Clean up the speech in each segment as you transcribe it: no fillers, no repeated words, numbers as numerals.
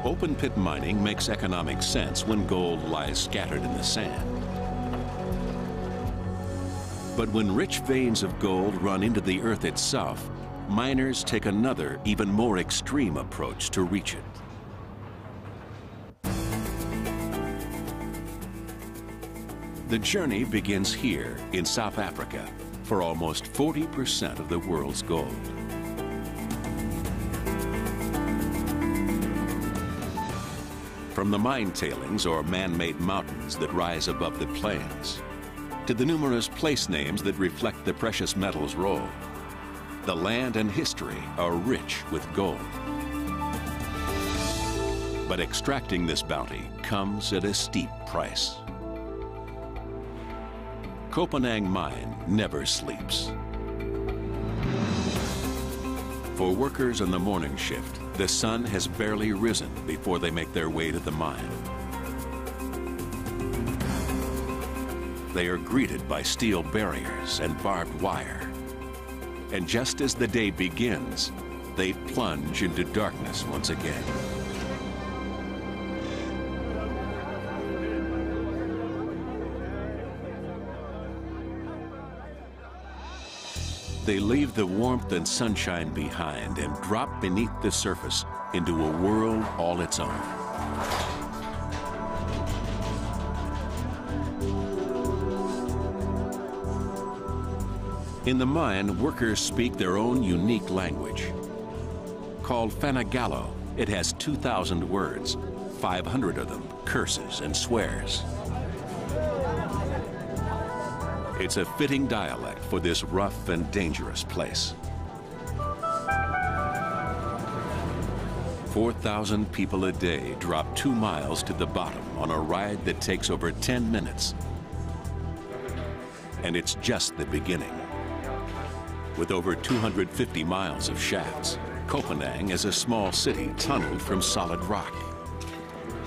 Open pit mining makes economic sense when gold lies scattered in the sand. But when rich veins of gold run into the earth itself, miners take another, even more extreme approach to reach it. The journey begins here in South Africa for almost 40% of the world's gold. From the mine tailings or man-made mountains that rise above the plains, to the numerous place names that reflect the precious metal's role, the land and history are rich with gold. But extracting this bounty comes at a steep price. Kopanang mine never sleeps. For workers on the morning shift, the sun has barely risen before they make their way to the mine. They are greeted by steel barriers and barbed wire. And just as the day begins, they plunge into darkness once again. They leave the warmth and sunshine behind and drop beneath the surface into a world all its own. In the mine, workers speak their own unique language. Called Fanagalo, it has 2,000 words, 500 of them curses and swears. It's a fitting dialect for this rough and dangerous place. 4,000 people a day drop 2 miles to the bottom on a ride that takes over 10 minutes. And it's just the beginning. With over 250 miles of shafts, Kopanang is a small city tunneled from solid rock.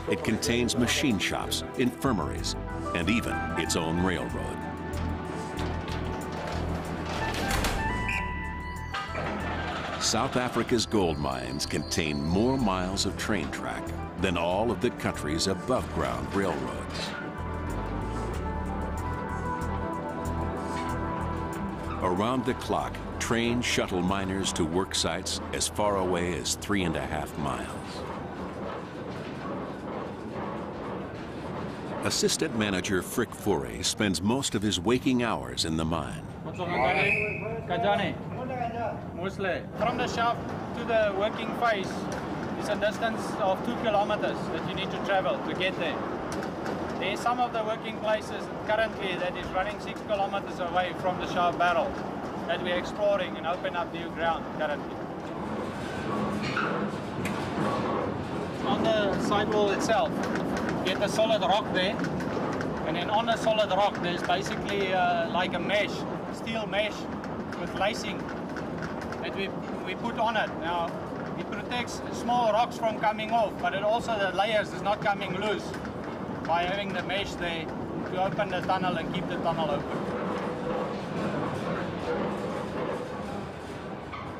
It contains machine shops, infirmaries, and even its own railroad. South Africa's gold mines contain more miles of train track than all of the country's above-ground railroads. Around the clock, trains shuttle miners to work sites as far away as 3.5 miles. Assistant manager Frick Fourie spends most of his waking hours in the mine. From the shaft to the working phase is a distance of 2 kilometers that you need to travel to get there. There are some of the working places currently that is running 6 kilometers away from the shaft barrel that we're exploring and open up new ground currently. On the sidewall itself, you get a solid rock there, and then on the solid rock there's basically like a mesh, steel mesh with lacing that we put on it. Now, it protects small rocks from coming off, but it also the layers is not coming loose by having the mesh there to open the tunnel and keep the tunnel open.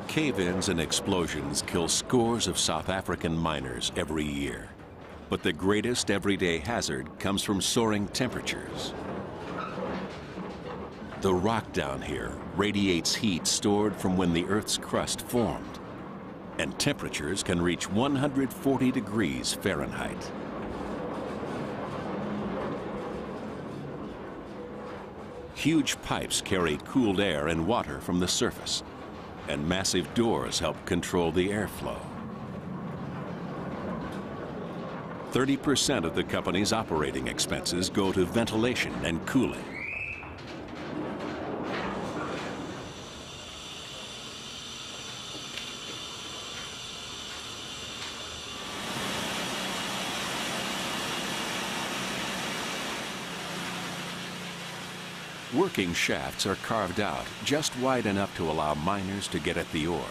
Cave-ins and explosions kill scores of South African miners every year. But the greatest everyday hazard comes from soaring temperatures. The rock down here radiates heat stored from when the Earth's crust formed, and temperatures can reach 140 degrees Fahrenheit. Huge pipes carry cooled air and water from the surface, and massive doors help control the airflow. 30% of the company's operating expenses go to ventilation and cooling. Working shafts are carved out just wide enough to allow miners to get at the ore.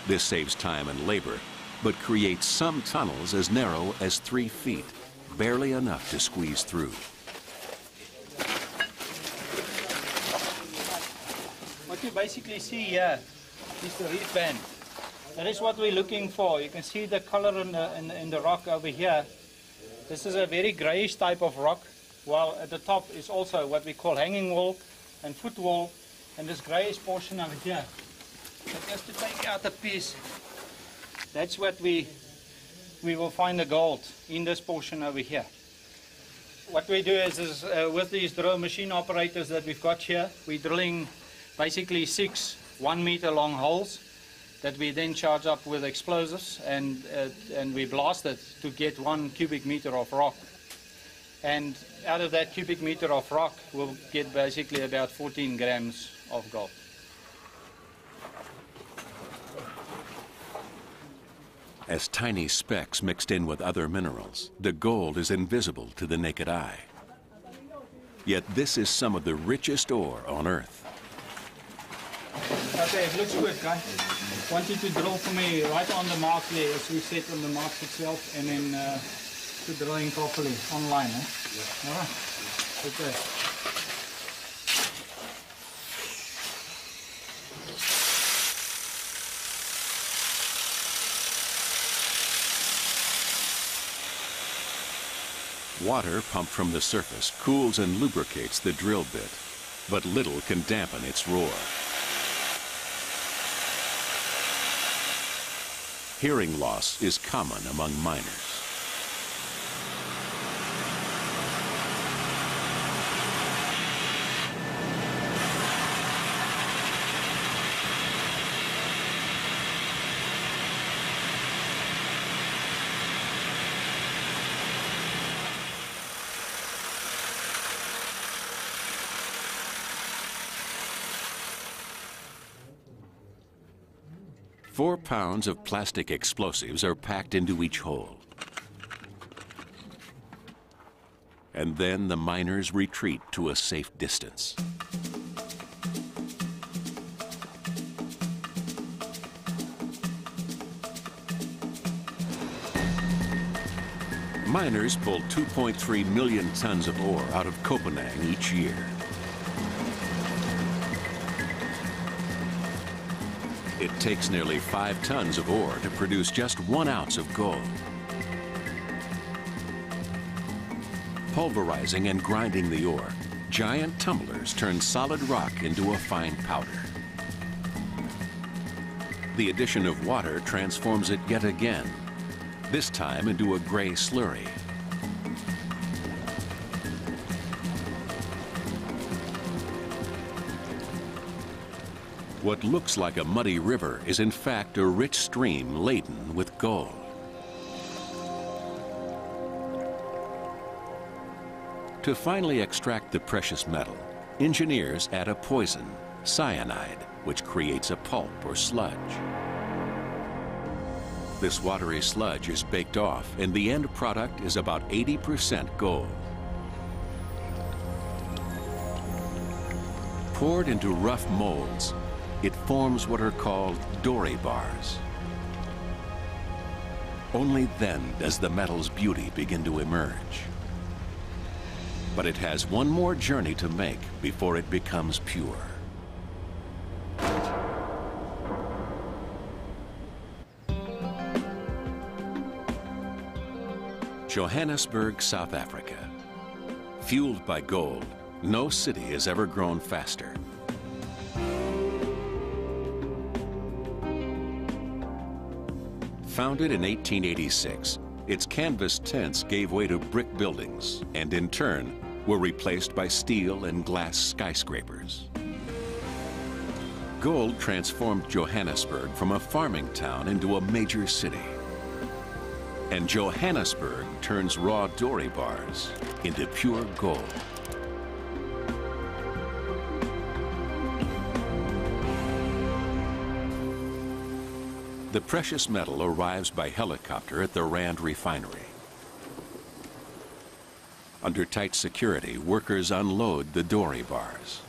This saves time and labor, but creates some tunnels as narrow as 3 feet, barely enough to squeeze through. What you basically see here is the reef band. That is what we're looking for. You can see the color in the rock over here. This is a very grayish type of rock, while at the top is also what we call hanging wall and footwall, and this grayish portion over here. So just to take out a piece, that's what we will find the gold in this portion over here. What we do is with these drill machine operators that we've got here, we're drilling basically 6 1-meter long holes that we then charge up with explosives, and we blast it to get 1 cubic meter of rock. And out of that cubic meter of rock, we'll get basically about 14 grams of gold. As tiny specks mixed in with other minerals, the gold is invisible to the naked eye. Yet this is some of the richest ore on Earth. Okay, it looks good, guys. I want you to drill for me right on the mark there, as we set on the mark itself, and then to drilling properly online. Yeah. All right. Okay. Water pumped from the surface cools and lubricates the drill bit, but little can dampen its roar. Hearing loss is common among miners. Four pounds of plastic explosives are packed into each hole. And then the miners retreat to a safe distance. Miners pull 2.3 million tons of ore out of Copenhagen each year. It takes nearly 5 tons of ore to produce just 1 ounce of gold. Pulverizing and grinding the ore, giant tumblers turn solid rock into a fine powder. The addition of water transforms it yet again, this time into a gray slurry. What looks like a muddy river is in fact a rich stream laden with gold. To finally extract the precious metal, engineers add a poison, cyanide, which creates a pulp or sludge. This watery sludge is baked off, and the end product is about 80% gold. Poured into rough molds, it forms what are called dory bars. Only then does the metal's beauty begin to emerge. But it has one more journey to make before it becomes pure. Johannesburg, South Africa. Fueled by gold, no city has ever grown faster. Founded in 1886, its canvas tents gave way to brick buildings and in turn were replaced by steel and glass skyscrapers. Gold transformed Johannesburg from a farming town into a major city. And Johannesburg turns raw dory bars into pure gold. The precious metal arrives by helicopter at the Rand refinery. Under tight security, workers unload the dory bars.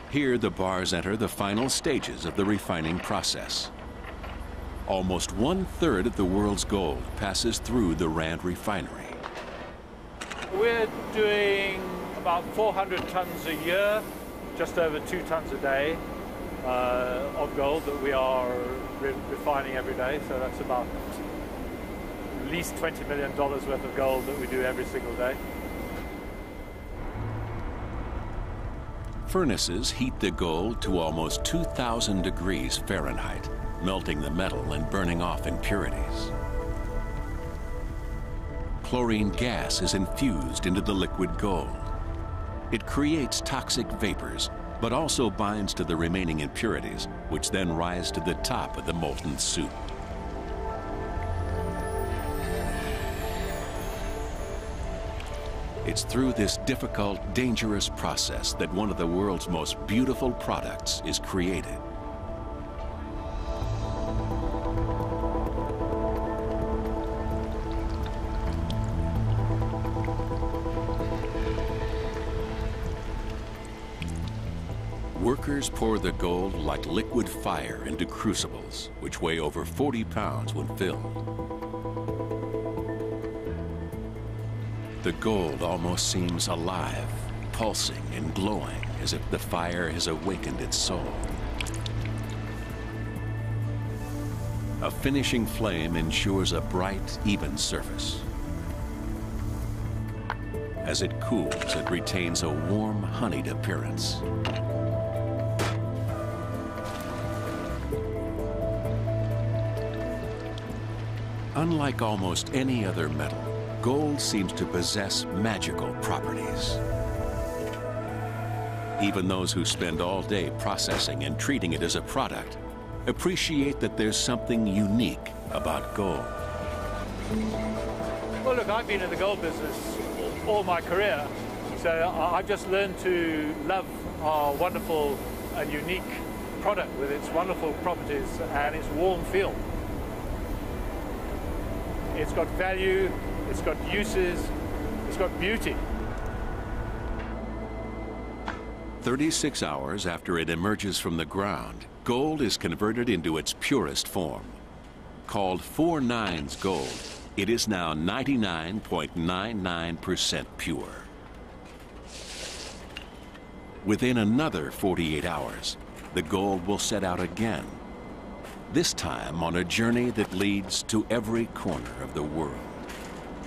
Here, the bars enter the final stages of the refining process. Almost 1/3 of the world's gold passes through the Rand refinery. We're doing about 400 tons a year, just over 2 tons a day. of gold that we are refining every day. So that's about at least $20 million worth of gold that we do every single day. Furnaces heat the gold to almost 2,000 degrees Fahrenheit, melting the metal and burning off impurities. Chlorine gas is infused into the liquid gold. It creates toxic vapors, but also binds to the remaining impurities, which then rise to the top of the molten soup. It's through this difficult, dangerous process that one of the world's most beautiful products is created. Workers pour the gold like liquid fire into crucibles, which weigh over 40 pounds when filled. The gold almost seems alive, pulsing and glowing as if the fire has awakened its soul. A finishing flame ensures a bright, even surface. As it cools, it retains a warm, honeyed appearance. Unlike almost any other metal, gold seems to possess magical properties. Even those who spend all day processing and treating it as a product appreciate that there's something unique about gold. Well, look, I've been in the gold business all my career, so I've just learned to love our wonderful and unique product with its wonderful properties and its warm feel. It's got value, it's got uses, it's got beauty. 36 hours after it emerges from the ground, gold is converted into its purest form. Called 4/9 gold, it is now 99.99% pure. Within another 48 hours, the gold will set out again, this time on a journey that leads to every corner of the world.